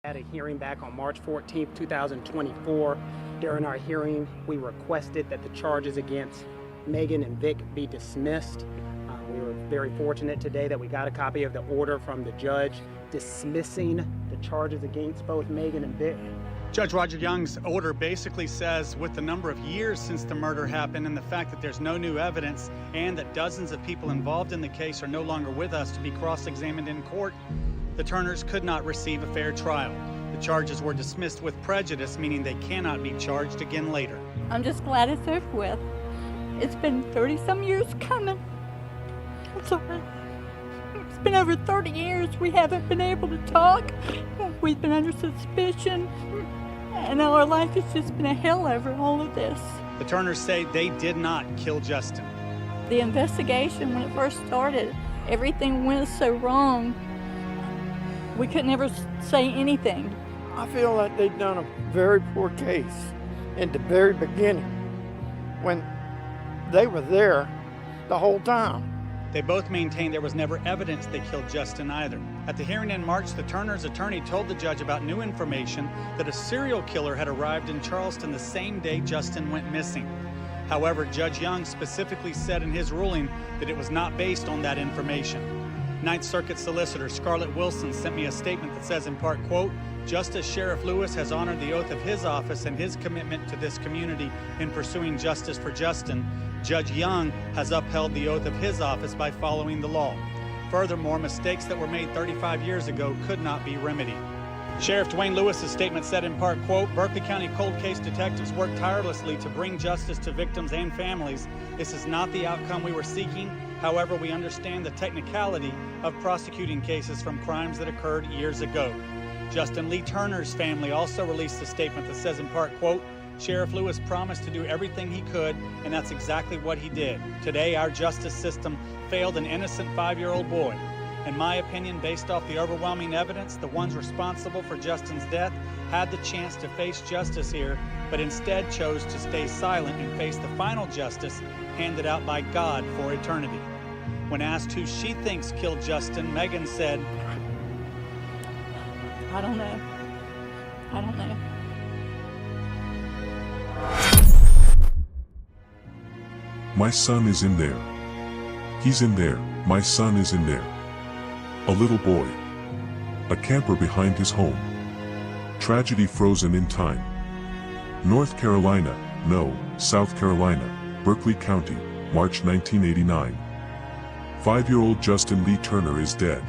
Had a hearing back on March 14th, 2024. During our hearing, we requested that the charges against Megan and Vic be dismissed. We were very fortunate today that we got a copy of the order from the judge dismissing the charges against both Megan and Vic. Judge Roger Young's order basically says, with the number of years since the murder happened and the fact that there's no new evidence and that dozens of people involved in the case are no longer with us to be cross-examined in court, the Turners could not receive a fair trial. The charges were dismissed with prejudice, meaning they cannot be charged again later. I'm just glad it's over with. It's been 30-some years coming. It's been over 30 years we haven't been able to talk. We've been under suspicion, and our life has just been a hell over all of this. The Turners say they did not kill Justin. The investigation, when it first started, everything went so wrong. We could never say anything. I feel like they've done a very poor case in the very beginning when they were there the whole time. They both maintained there was never evidence they killed Justin either. At the hearing in March, the Turners' attorney told the judge about new information that a serial killer had arrived in Charleston the same day Justin went missing. However, Judge Young specifically said in his ruling that it was not based on that information. Ninth Circuit Solicitor Scarlett Wilson sent me a statement that says in part, quote, "Just as Sheriff Lewis has honored the oath of his office and his commitment to this community in pursuing justice for Justin, Judge Young has upheld the oath of his office by following the law. Furthermore, mistakes that were made 35 years ago could not be remedied." Sheriff Dwayne Lewis's statement said in part, quote, "Berkeley County cold case detectives worked tirelessly to bring justice to victims and families. This is not the outcome we were seeking. However, we understand the technicality of prosecuting cases from crimes that occurred years ago." Justin Lee Turner's family also released a statement that says in part, quote, "Sheriff Lewis promised to do everything he could, and that's exactly what he did. Today, our justice system failed an innocent 5-year-old boy. In my opinion, based off the overwhelming evidence, the ones responsible for Justin's death had the chance to face justice here, but instead chose to stay silent and face the final justice handed out by God for eternity." When asked who she thinks killed Justin, Megan said, I don't know. I don't know. My son is in there. He's in there. My son is in there. A little boy. A camper behind his home. Tragedy frozen in time. North Carolina, no, South Carolina, Berkeley County, March 1989. 5-year-old Justin Lee Turner is dead.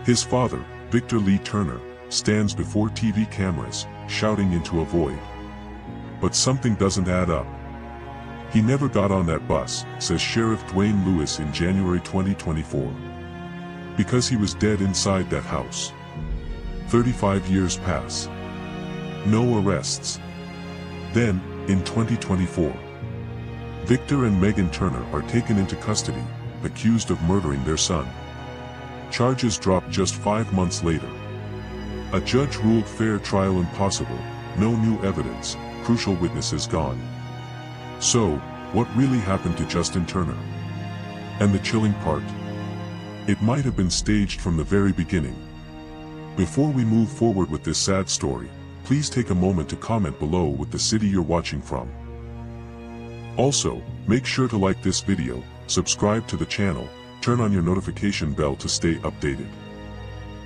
His father, Victor Lee Turner, stands before TV cameras, shouting into a void. But something doesn't add up. He never got on that bus, says Sheriff Dwayne Lewis in January 2024. Because he was dead inside that house. 35 years pass. No arrests. Then, in 2024, Victor and Megan Turner are taken into custody, accused of murdering their son. Charges dropped just 5 months later. A judge ruled fair trial impossible, no new evidence, crucial witnesses gone. So, what really happened to Justin Turner? And the chilling part? It might have been staged from the very beginning. Before we move forward with this sad story, please take a moment to comment below with the city you're watching from. Also, make sure to like this video, subscribe to the channel, turn on your notification bell to stay updated.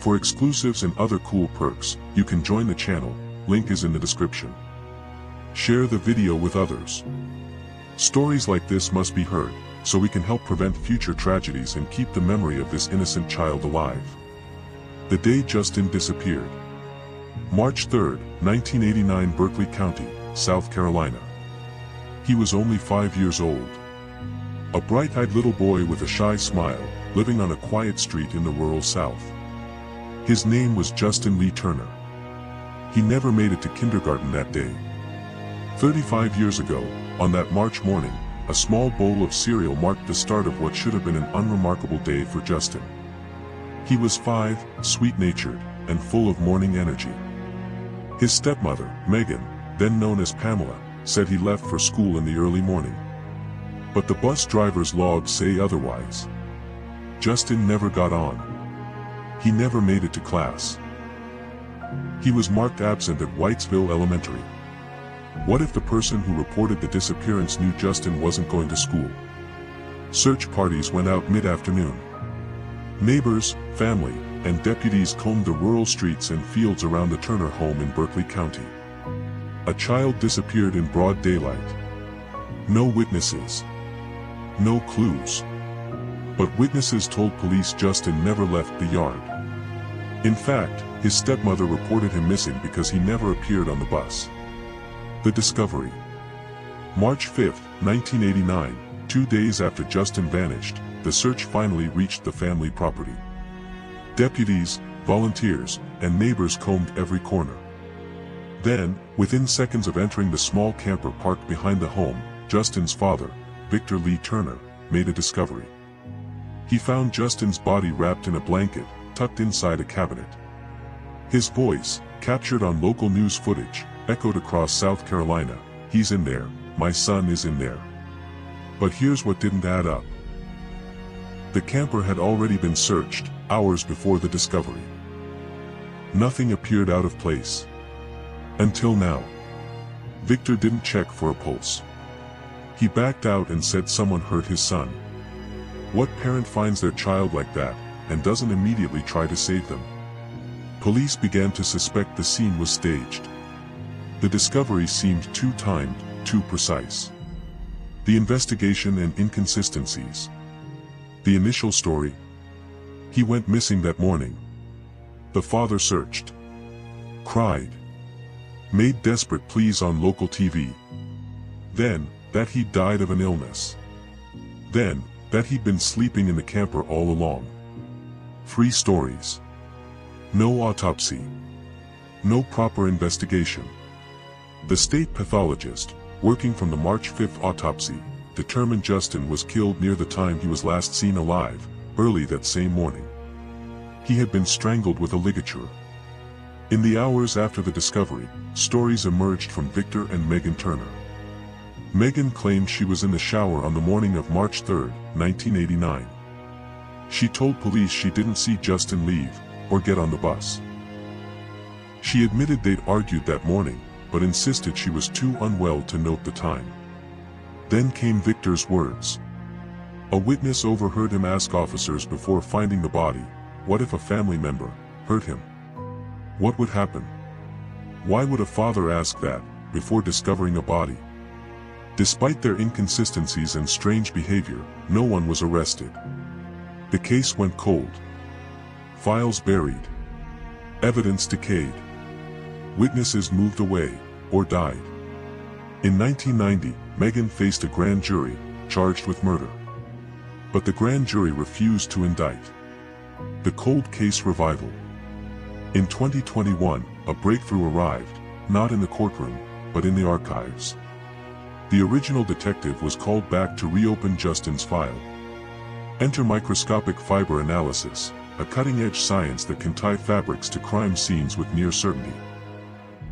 For exclusives and other cool perks, you can join the channel, link is in the description. Share the video with others. Stories like this must be heard, so we can help prevent future tragedies and keep the memory of this innocent child alive. The day Justin disappeared. March 3, 1989, Berkeley County, South Carolina. He was only 5 years old. A bright-eyed little boy with a shy smile, living on a quiet street in the rural South. His name was Justin Lee Turner. He never made it to kindergarten that day. 35 years ago, on that March morning, a small bowl of cereal marked the start of what should have been an unremarkable day for Justin. He was 5, sweet-natured, and full of morning energy. His stepmother, Megan, then known as Pamela, said he left for school in the early morning. But the bus driver's logs say otherwise. Justin never got on. He never made it to class. He was marked absent at Whitesville Elementary. What if the person who reported the disappearance knew Justin wasn't going to school? Search parties went out mid-afternoon. Neighbors, family, and deputies combed the rural streets and fields around the Turner home in Berkeley County. A child disappeared in broad daylight. No witnesses. No clues. But witnesses told police Justin never left the yard. In fact, his stepmother reported him missing because he never appeared on the bus. The discovery. March 5, 1989, 2 days after Justin vanished, the search finally reached the family property. Deputies, volunteers, and neighbors combed every corner. Then, within seconds of entering the small camper parked behind the home, Justin's father, Victor Lee Turner, made a discovery. He found Justin's body wrapped in a blanket, tucked inside a cabinet. His voice, captured on local news footage, echoed across South Carolina, "He's in there, my son is in there." But here's what didn't add up. The camper had already been searched, hours before the discovery. Nothing appeared out of place. Until now. Victor didn't check for a pulse. He backed out and said someone hurt his son. What parent finds their child like that, and doesn't immediately try to save them? Police began to suspect the scene was staged. The discovery seemed too timed, too precise. The investigation and inconsistencies. The initial story. He went missing that morning. The father searched. Cried. Made desperate pleas on local TV. Then, that he died of an illness. Then, that he'd been sleeping in the camper all along. 3 stories. No autopsy. No proper investigation. The state pathologist, working from the March 5 autopsy, determined Justin was killed near the time he was last seen alive, early that same morning. He had been strangled with a ligature. In the hours after the discovery, stories emerged from Victor and Megan Turner. Megan claimed she was in the shower on the morning of March 3, 1989. She told police she didn't see Justin leave, or get on the bus. She admitted they'd argued that morning, but insisted she was too unwell to note the time. Then came Victor's words. A witness overheard him ask officers before finding the body, what if a family member hurt him? What would happen? Why would a father ask that, before discovering a body? Despite their inconsistencies and strange behavior, no one was arrested. The case went cold. Files buried. Evidence decayed. Witnesses moved away, or died. In 1990, Megan faced a grand jury, charged with murder. But the grand jury refused to indict. The cold case revival. In 2021, a breakthrough arrived, not in the courtroom, but in the archives. The original detective was called back to reopen Justin's file. Enter microscopic fiber analysis, a cutting-edge science that can tie fabrics to crime scenes with near certainty.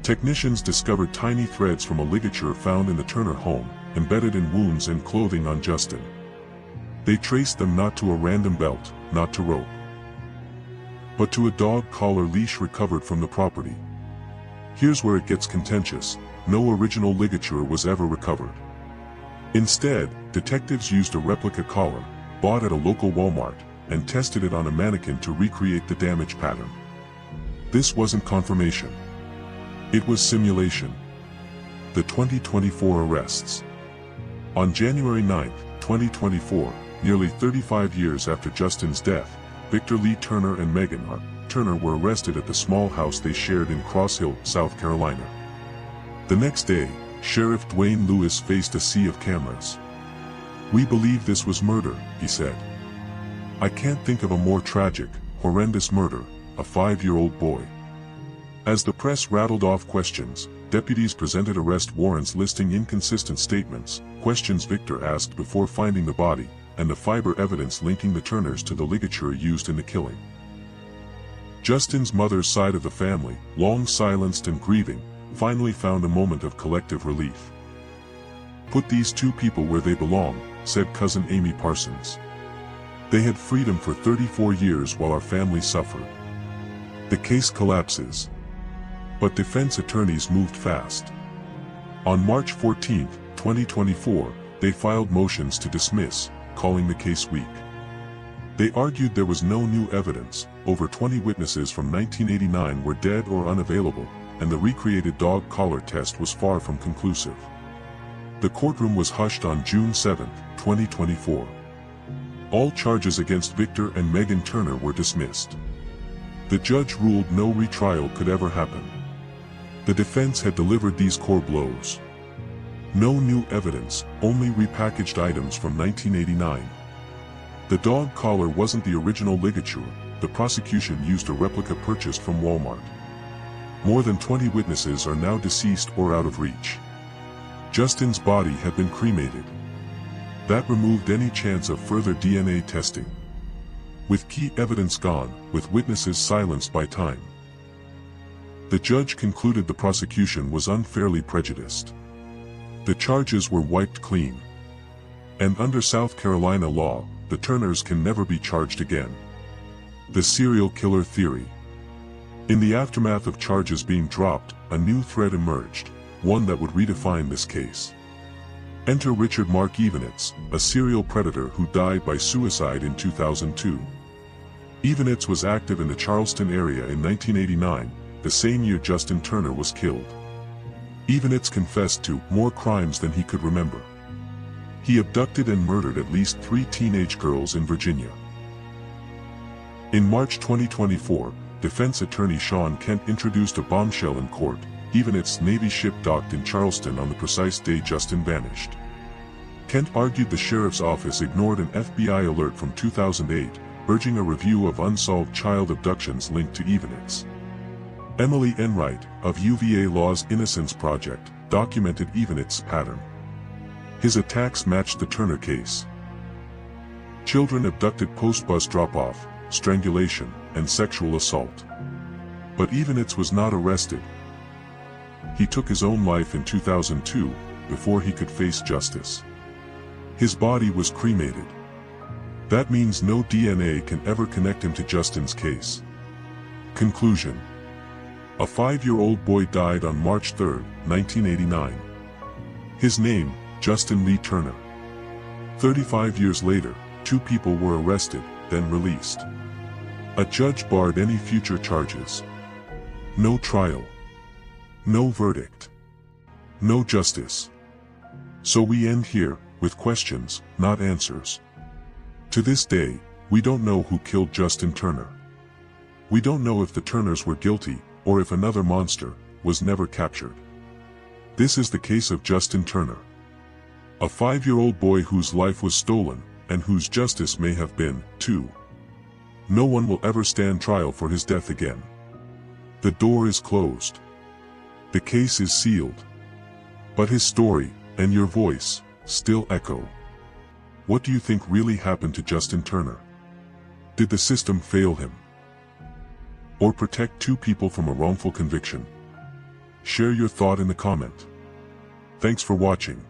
Technicians discovered tiny threads from a ligature found in the Turner home, embedded in wounds and clothing on Justin. They traced them not to a random belt, not to rope, but to a dog collar leash recovered from the property. Here's where it gets contentious. No original ligature was ever recovered. Instead, detectives used a replica collar, bought at a local Walmart, and tested it on a mannequin to recreate the damage pattern. This wasn't confirmation. It was simulation. The 2024 arrests. On January 9, 2024, nearly 35 years after Justin's death, Victor Lee Turner and Megan Turner were arrested at the small house they shared in Cross Hill, South Carolina. The next day, Sheriff Dwayne Lewis faced a sea of cameras. "We believe this was murder," he said. "I can't think of a more tragic, horrendous murder, a 5-year-old boy." As the press rattled off questions, deputies presented arrest warrants listing inconsistent statements, questions Victor asked before finding the body, and the fiber evidence linking the Turners to the ligature used in the killing. Justin's mother's side of the family, long silenced and grieving, finally found a moment of collective relief. "Put these 2 people where they belong," said cousin Amy Parsons. "They had freedom for 34 years while our family suffered." The case collapses. But defense attorneys moved fast. On March 14, 2024, they filed motions to dismiss, calling the case weak. They argued there was no new evidence, over 20 witnesses from 1989 were dead or unavailable, and the recreated dog collar test was far from conclusive. The courtroom was hushed on June 7, 2024. All charges against Victor and Megan Turner were dismissed. The judge ruled no retrial could ever happen. The defense had delivered these core blows. No new evidence, only repackaged items from 1989. The dog collar wasn't the original ligature, the prosecution used a replica purchased from Walmart. More than 20 witnesses are now deceased or out of reach. Justin's body had been cremated. That removed any chance of further DNA testing. With key evidence gone, with witnesses silenced by time, the judge concluded the prosecution was unfairly prejudiced. The charges were wiped clean. And under South Carolina law, the Turners can never be charged again. The serial killer theory. In the aftermath of charges being dropped, a new thread emerged, one that would redefine this case. Enter Richard Mark Evenitz, a serial predator who died by suicide in 2002. Evenitz was active in the Charleston area in 1989, the same year Justin Turner was killed. Evenitz confessed to more crimes than he could remember. He abducted and murdered at least 3 teenage girls in Virginia. In March 2024, defense attorney Sean Kent introduced a bombshell in court. Evenitz's Navy ship docked in Charleston on the precise day Justin vanished. Kent argued the sheriff's office ignored an FBI alert from 2008, urging a review of unsolved child abductions linked to Evenitz. Emily Enright, of UVA Law's Innocence Project, documented Evenitz's pattern. His attacks matched the Turner case. Children abducted post-bus drop-off, strangulation, and sexual assault. But Evenitz was not arrested. He took his own life in 2002, before he could face justice. His body was cremated. That means no DNA can ever connect him to Justin's case. Conclusion. A 5-year-old boy died on March 3, 1989. His name, Justin Lee Turner. 35 years later, 2 people were arrested, then released. A judge barred any future charges. No trial. No verdict. No justice. So we end here, with questions, not answers. To this day, we don't know who killed Justin Turner. We don't know if the Turners were guilty, or if another monster was never captured. This is the case of Justin Turner. A 5-year-old boy whose life was stolen, and whose justice may have been, too. No one will ever stand trial for his death again. The door is closed. The case is sealed. But his story, and your voice, still echo. What do you think really happened to Justin Turner? Did the system fail him? Or protect 2 people from a wrongful conviction? Share your thought in the comment. Thanks for watching.